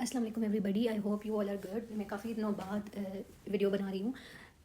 अस्सलाम वालेकुम everybody, I hope you all are good. मैं काफ़ी दिनों बाद वीडियो बना रही हूँ।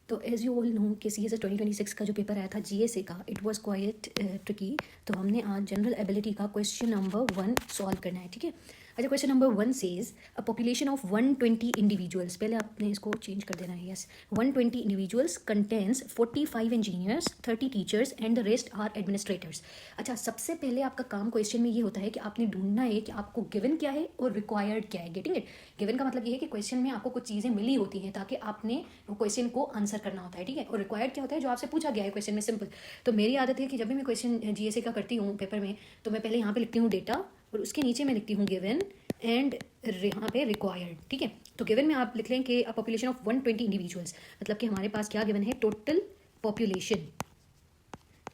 तो एज़ यू ऑल नो कि CSS 2026 का जो पेपर आया था GSA का, इट वाज क्वाइट ट्रिकी। तो हमने आज जनरल एबिलिटी का क्वेश्चन नंबर 1 सॉल्व करना है, ठीक है। अच्छा, question number 1 says a population of 120 individuals, पहले आपने इसको चेंज कर देना है, yes. 120 individuals contains 45 engineers, 30 teachers and the rest are administrators. अच्छा, सबसे पहले आपका काम क्वेश्चन में ये होता है कि आपने ढूंढना है कि आपको गिवन क्या है और रिक्वायर्ड क्या है। Getting it? गिवन का मतलब ये है कि क्वेश्चन में आपको कुछ चीज़ें मिली होती हैं ताकि आपने वो क्वेश्चन को आंसर करना होता है, ठीक है। और रिक्वायर्ड क्या होता है? जो आपसे पूछा गया है क्वेश्चन में, सिंपल। तो मेरी आदत है कि जब भी मैं क्वेश्चन GSA का करती हूँ पेपर में, तो मैं पहले यहाँ पे लिखती हूँ डेटा और उसके नीचे मैं लिखती हूँ गिवन एंड यहाँ पे रिक्वायर्ड, ठीक है। तो गिवन में आप लिख लें कि अ पॉपुलेशन ऑफ 120 इंडिविजुअल्स, मतलब कि हमारे पास क्या गिवन है? टोटल पॉपुलेशन,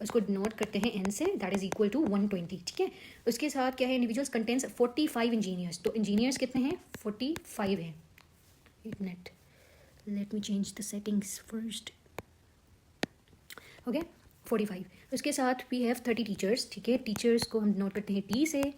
उसको डिनोट करते हैं एन से, दैट इज इक्वल टू 120, ठीक है। उसके साथ क्या है? Individuals contains 45 engineers. तो इंजीनियर्स कितने हैं? 45 हैं। एक minute, let me change the settings first. Okay, 45। उसके साथ वी हैव 30 टीचर्स, ठीक है। टीचर्स को हम नोट करते हैं T से।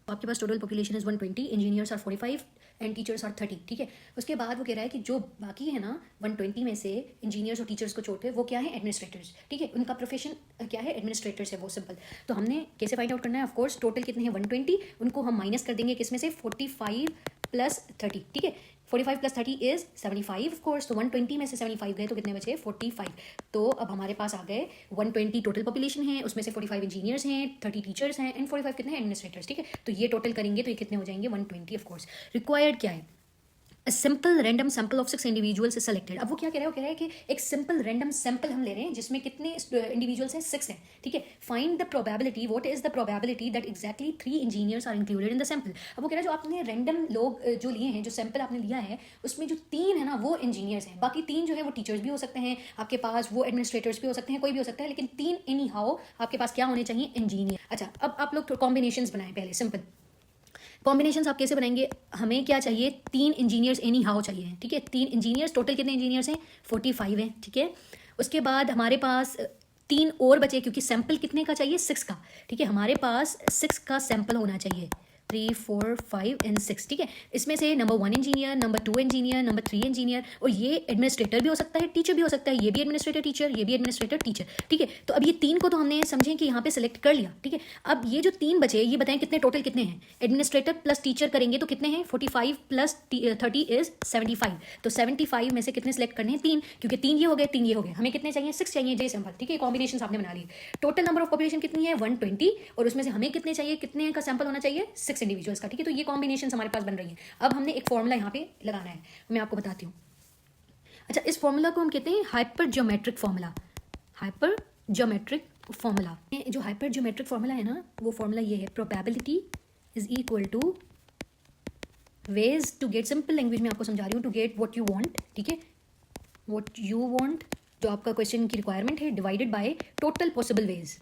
आपके पास total population is 120, engineers are 45 and teachers are 30, ठीक है। उसके बाद वो कह रहा है कि जो बाकी है ना 120 में से इंजीनियर्स और टीचर्स को छोड़ के, वो क्या है? एडमिनिस्ट्रेटर्स, ठीक है। उनका प्रोफेशन क्या है? एडमिनिस्ट्रेटर्स है, वो सिंपल। तो हमने कैसे फाइंड आउट करना है? ऑफकोर्स टोटल कितने हैं? 120, उनको हम माइनस कर देंगे किस में से? 45 प्लस 30, ठीक है। 45 प्लस 30 इज 75 ऑफ कोर्स। तो 120 में से 75 गए तो कितने बचे? 45। तो अब हमारे पास आ गए 120 टोटल पॉपुलेशन है, उसमें से 45 इंजीनियर्स हैं, 30 टीचर्स हैं एंड 45 कितने हैं? एडमिनिस्ट्रेटर्स, ठीक है। तो ये टोटल करेंगे तो ये कितने हो जाएंगे? 120 ऑफ कोर्स। रिक्वायर्ड क्या है? A simple random sample of 6 individuals is selected। अब वो क्या कह रहा है? वो कह रहा है कि एक सिंपल रैंडम सैंपल हम ले रहे हैं जिसमें कितने इंडिविजुअल्स हैं? 6 हैं, ठीक है। Find the probability, what is the probability that exactly 3 engineers are included in the sample. अब वो कह रहा है जो आपने रैंडम लोग जो लिए हैं, जो सैंपल आपने लिया है, उसमें जो 3 है ना वो इंजीनियर्स हैं, बाकी 3 जो है वो टीचर्स भी हो सकते हैं आपके पास, वो एडमिनिस्ट्रेटर्स भी हो सकते हैं, कोई भी हो सकता है, लेकिन 3 एनी हाउ आपके पास क्या होने चाहिए? इंजीनियर। अच्छा, अब आप लोग कॉम्बिनेशन बनाएं पहले, सिंपल कॉम्बिनेशंस आप कैसे बनाएंगे? हमें क्या चाहिए? 3 इंजीनियर्स एनी हाउ चाहिए, ठीक है। 3 इंजीनियर्स, टोटल कितने इंजीनियर्स हैं? 45 हैं, ठीक है। उसके बाद हमारे पास 3 और बचे, क्योंकि सैंपल कितने का चाहिए? 6 का, ठीक है। हमारे पास 6 का सैंपल होना चाहिए, 3, 4, 5 एंड 6, ठीक है। इसमें से number 1 engineer, number 2 engineer, number 3 engineer, और ये एडमिनिस्ट्रेटर भी हो सकता है, टीचर भी हो सकता है, ये भी एडमिनिस्ट्रेटर टीचर, ये भी एडमिनिस्ट्रेटर टीचर, ठीक है। तो अब ये 3 को तो हमने समझें कि यहाँ पे सिलेक्ट कर लिया, ठीक है। अब ये जो 3 बचे, ये बताएं कितने टोटल कितने हैं? एडमिनिस्ट्रेटर प्लस टीचर करेंगे तो कितने हैं? 45 प्लस 30 इज 75। तो 75 में से कितने सिलेक्ट करने हैं? 3, क्योंकि 3 ये हो गए, 3 ये हो गए। हमें कितने चाहिए? 6 चाहिए, जय सिंपल, ठीक है। कॉम्बिनेशन आपने बना ली। टोटल नंबर ऑफ पॉपुलेशन कितनी है? 120, और उसमें से हमें कितने चाहिए? कितने का सैंपल होना चाहिए? 6 इंडिविजुअल्स का, ठीक है। तो ये कॉम्बिनेशन हमारे पास बन रही है। अब हमने एक फॉर्मूला यहाँ पे लगाना है, मैं आपको बताती हूँ। अच्छा, इस फॉर्मूला को हम कहते हैं hypergeometric formula. Hypergeometric formula, जो हाइपर ज्योमेट्रिक फॉर्मूला है ना, वो फॉर्मूला ये है, probability is equal to ways to get, simple language में आपको समझा रही हूँ, to get what you want, ठीक है। व्हाट यू वांट, जो आपका क्वेश्चन की रिक्वायरमेंट है, divided by total possible ways,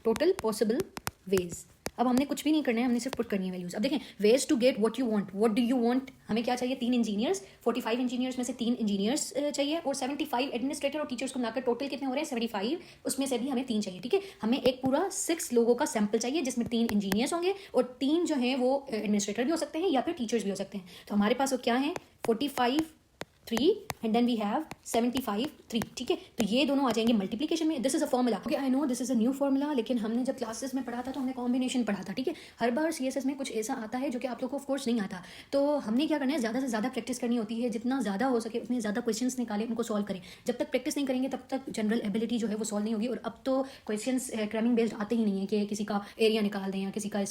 total possible veg. अब हमने कुछ भी नहीं करना है, हमने सिर्फ पुट करनी है वैल्यूज। अब देखें, ways to get what you want, what do you want, हमें क्या चाहिए? 3 इंजीनियर्स, 45 इंजीनियर्स में से 3 इंजीनियर्स चाहिए, और 75 एडमिनिस्ट्रेटर और टीचर्स को मिलाकर टोटल कितने हो रहे हैं? 75, उसमें से भी हमें 3 चाहिए, ठीक है। हमें एक पूरा 6 लोगों का सैंपल चाहिए जिसमें 3 इंजीनियर्स होंगे और 3 जो है वो एडमिनिस्ट्रेटर भी हो सकते हैं या फिर टीचर्स भी हो सकते हैं। तो हमारे पास वो क्या है? 45 3 एंड देन वी हैव 75 3, ठीक है। तो ये दोनों आ जाएंगे मल्टीप्लीकेशन में। This is a formula, okay. I know this is a new formula, लेकिन हमने जब क्लासेस में पढ़ा था तो हमने कॉम्बिनेशन पढ़ा था, ठीक है। हर बार CSS में कुछ ऐसा आता है जो कि आप लोग को ऑफकोर्स नहीं आता। तो हमने क्या करना है? ज़्यादा से ज़्यादा प्रैक्टिस करनी होती है, जितना ज़्यादा हो सके उतने ज़्यादा क्वेश्चन निकालें, उनको सॉल्व करें। जब तक प्रैक्टिस नहीं करेंगे तब तक जनरल एबिलिटी जो है वो सॉल्व नहीं होगी। और अब तो क्वेश्चन क्रैमिंग बेस्ड आते ही नहीं है कि किसी का एरिया निकाल दें या किसी का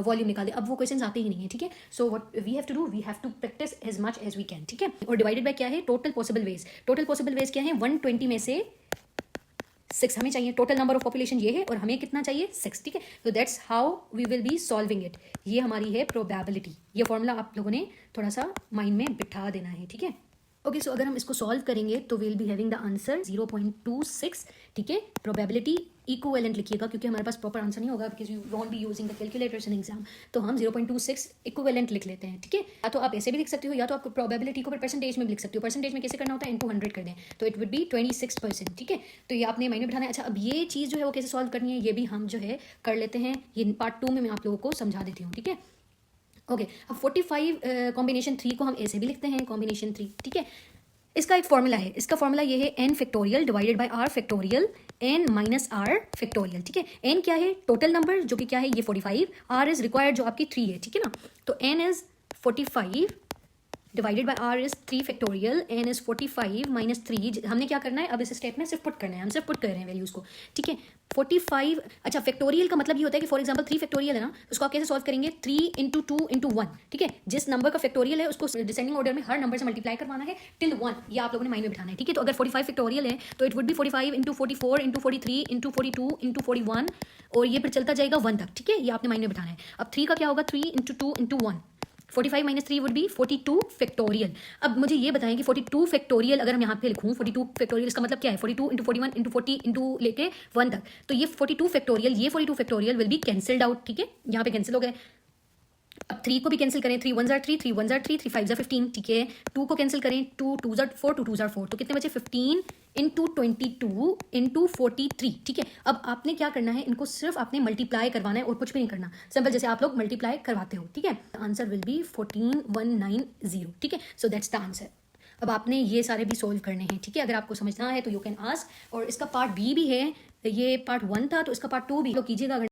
वॉल्यूम निकाल दें, अब वो क्वेश्चन आते ही नहीं है, ठीक है। So what we have to do, we have to practice as much as we can, ठीक है। और डिवाइडेड बाय क्या है? Total possible ways. Total possible ways क्या है? 120 में से 6 हमें चाहिए। टोटल नंबर ऑफ पॉपुलेशन ये है और हमें कितना चाहिए? 6, ठीक है। तो that's how we will be solving it. ये हमारी है प्रोबेबिलिटी। ये फॉर्मूला आप लोगों ने थोड़ा सा माइंड में बिठा देना है, ठीक है। ओके, सो अगर हम इसको सॉल्व करेंगे तो will be having the answer 0.26, ठीक है। प्रोबेबिलिटी इक्विवेलेंट लिखिएगा क्योंकि हमारे पास प्रॉपर आंसर नहीं होगा, because we won't be using the calculators in exam. तो हम 0.26 इक्विवेलेंट लिख लेते हैं, ठीक है। या तो आप ऐसे भी लिख सकते हो, या तो आप प्रोबेबिलिटी को फिर परसेंटेज में भी लिख सकते हो। परसेंटेज में कैसे करना होता है? इनटू 100 कर दें तो इट वुड बी 26%, ठीक है। तो ये आपने माइंड में बिठाना है। अच्छा, अब ये चीज़ जो है वो कैसे सॉल्व करनी है ये भी हम जो है कर लेते हैं। ये पार्ट 2 में मैं आप लोगों को समझा देती हूँ, ठीक है। ओके अब 45 कॉम्बिनेशन 3 को हम ए से भी लिखते हैं कॉम्बिनेशन 3, ठीक है। इसका एक फॉर्मूला है, इसका फॉर्मूला ये है n factorial divided by r factorial n minus r factorial, ठीक है। n क्या है, टोटल नंबर जो कि क्या है ये 45, r इज रिक्वायर्ड जो आपकी 3 है, ठीक है ना। तो n is 45 divided by r is 3 factorial, n is 45 minus 3। हमने क्या करना है अब इस स्टेप में, सिर्फ पुट करना है, हम सिर्फ पुट कर रहे हैं वैल्यूज को, ठीक है। 45 अच्छा फैक्टोरियल का मतलब ये होता है कि फॉर एग्जांपल 3 फैक्टोरियल है ना, उसको आप कैसे सॉल्व करेंगे, 3 इंटू 2 इंटू 1, ठीक है। जिस नंबर का फैक्टोरियल है उसको डिसेंडिंग ऑर्डर में हर नंबर से मल्टीप्लाई करवाना है टिल 1, ये आप लोगों ने माइंड में बिठाना है, ठीक है। तो अगर 45 फैक्टोरियल है तो it would be 45 into 44 into 43 into 42 into 41 और ये फिर चलता जाएगा 1 तक, ठीक है। ये आपने माइंड में बिठाना है। अब 3 का क्या होगा, 3 into 2 into 1, 45 minus 3 would be 42 factorial. अब मुझे ये बताएं कि 42 फैक्टोरियल अगर हम यहाँ पे लिखूँ 42 फैक्टोरियल इसका मतलब क्या है, 42 इंटू 41 इंटू 40 इंटू लेके 1 तक, तो ये 42 फैक्टोरियल, ये 42 factorial will be cancelled out, ठीक है। यहाँ पे कैंसिल हो गए। अब 3 को भी कैंसिल करें, 3 1 3, 3 1 3, 3 5 15, ठीक है। 2 को कैंसिल करें, 2 2 4, 2 2 4, तो कितने बचे 15 इंटू 22 इंटू 43, ठीक है। अब आपने क्या करना है, इनको सिर्फ आपने मल्टीप्लाई करवाना है और कुछ भी नहीं करना, सिंपल जैसे आप लोग मल्टीप्लाई करवाते हो, ठीक है। आंसर विल बी 14190, ठीक है। So that's the answer. अब आपने ये सारे भी सोल्व करने हैं, ठीक है। अगर आपको समझना है तो यू कैन आस्क। और इसका पार्ट बी भी है, ये पार्ट 1 था तो इसका पार्ट 2 भी लोग कीजिएगा।